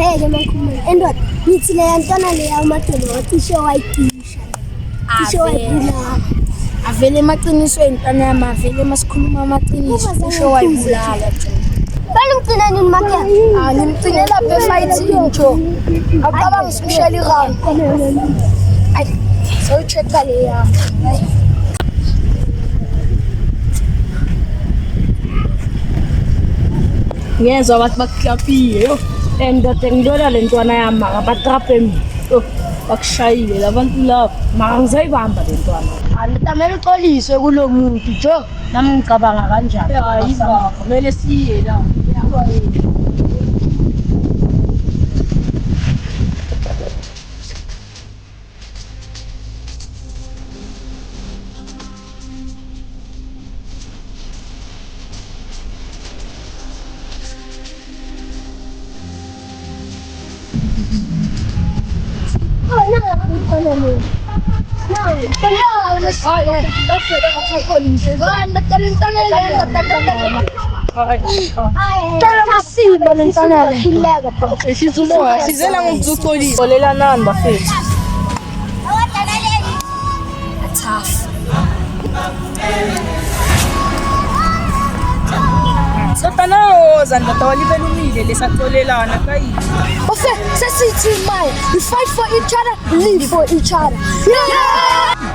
vele makhulu endoda ngithi le yantwana le yamagcino wathi isho wayicisha isho wayibulala avele emaqinisweni ntwana yami avele masikhuluma amaqiniso isho wayibulala bani ngicina nini makela ngimcine lapha efighting njo acabanga special round ayi so check le yami ngezwe abantu bakuhlapile yo endoda ngidona le ntwana yami abatrape mina bakushayile labantu labo mangizayibamba le ntwana angitamela uxoliswe kulo muntu jo nami ngicabanga kanjani hayi baba kumele siye la Sizela ngokuxolisa. Xolela nani bafethu? Satanaoza ndoda walibelumile lesaxolelana kayini. Sesithi manje we fight for each other, live for each other. Yeah!